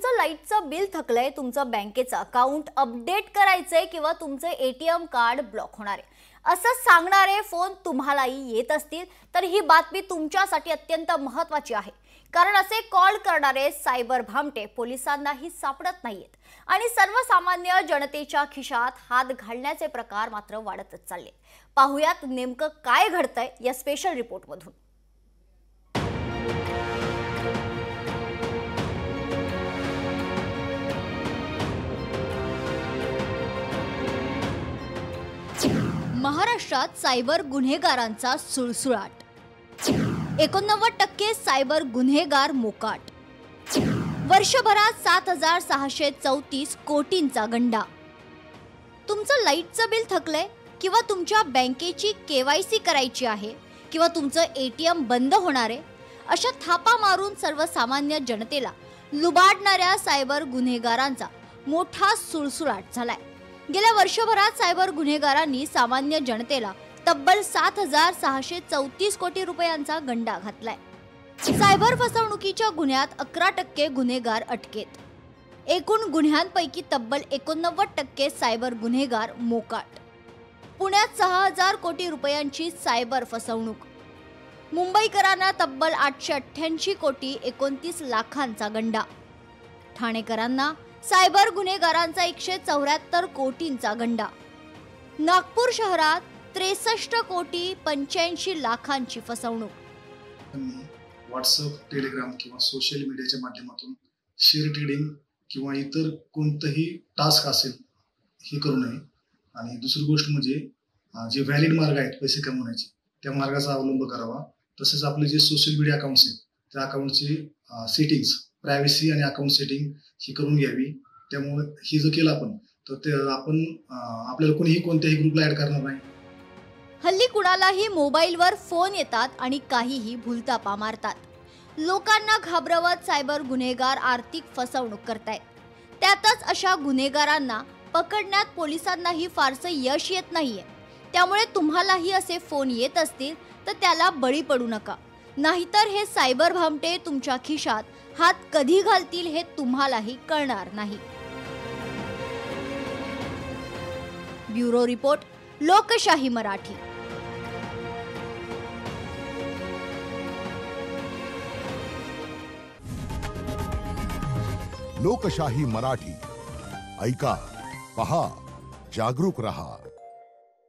तुमचं लाईटचं बिल थकलंय, तुमचं बँकेचं अकाउंट अपडेट करायचंय किंवा तुमचे एटीएम कार्ड ब्लॉक होणार आहे असं सांगणारे फोन तुम्हालाही येत असतील तर ही बातमी तुमच्यासाठी अत्यंत महत्त्वाची आहे। कारण असे कॉल करणारे सायबर भामटे पोलिसांनाही सापडत नाहीत आणि सर्वसामान्य जनतेच्या खिशात हात घालण्याचे प्रकार मात्र वाढतच चालले। पाहुयात नेमकं काय घडतंय या स्पेशल रिपोर्टमधून। महाराष्ट्रात सायबर गुन्हेगारांचा सुळसुळाट। 89% सायबर गुन्हेगार मोकाट। वर्षभरात 7634 कोटींचा गंडा। तुमचं लाईटचं बिल थकलंय किंवा तुमच्या बँकेची केवायसी करायची आहे किंवा तुमचं एटीएम बंद होणार आहे अशा थापा मारून सर्वसामान्य जनतेला लुबाडणाऱ्या सायबर गुन्हेगारांचा मोठा सुळसुळाट झालाय। गेल्या वर्षभरात सायबर गुन्हेगारांनी सामान्य जनतेला तब्बल 7634 कोटी रुपयांचा गंडा घातलाय। सायबर फसवणुकीच्या गुन्ह्यात 11% गुन्हेगार अटकेत। एकूण गुन्ह्यांपैकी तब्बल 89% सायबर गुन्हेगार मोकाट। पुण्यात 6000 कोटी रुपयांची सायबर फसवणूक। मुंबईकरांना तब्बल 888 कोटी 29 लाखांचा गंडा। ठाणेकरांना सायबर गुन्हेगारांचा 174 कोटींचा गंडा। नागपूर शहरात 63 कोटी 85 लाखांची फसवणूक। व्हॉट्सअप, टेलिग्राम किंवा सोशल मीडियाच्या माध्यमातून शेअर ट्रेडिंग किंवा इतर कोणतेही टास्क असेल हे करू नये। आणि दुसरी गोष्ट म्हणजे जे व्हॅलिड मार्ग आहेत पैसे कमवण्याचे त्या मार्गाचा अवलंब करावा। तसेच आपले जे सोशल मीडिया अकाउंट्स आहेत त्या अकाउंटची सेटिंग्स, प्रायव्हसी आणि अकाउंट सेटिंग ही करून घ्यावी। त्यामुळे ही जर केलं आपण तर ते आपण आपल्याला कोणीही कोणत्याही ग्रुपला ऍड करणार नाही। हल्ली कुणालाही मोबाईलवर फोन येतात आणि काहीही भूलतापा मारतात। लोकांना घाबरवत सायबर गुन्हेगार आर्थिक फसवणूक करतायत। त्यातच अशा गुन्हेगारांना पकडण्यात पोलिसांनाही फारसं यश येत नाहीये। त्यामुळे तुम्हालाही असे फोन येत असतील तर त्याला बळी पडू नका, नाहीतर हे सायबर भामटे तुमच्या खिशात हात कधी घालतील हे तुम्हालाही कळणार नाही। ब्युरो रिपोर्ट, लोकशाही मराठी। लोकशाही मराठी ऐका, पहा, जागरूक रहा।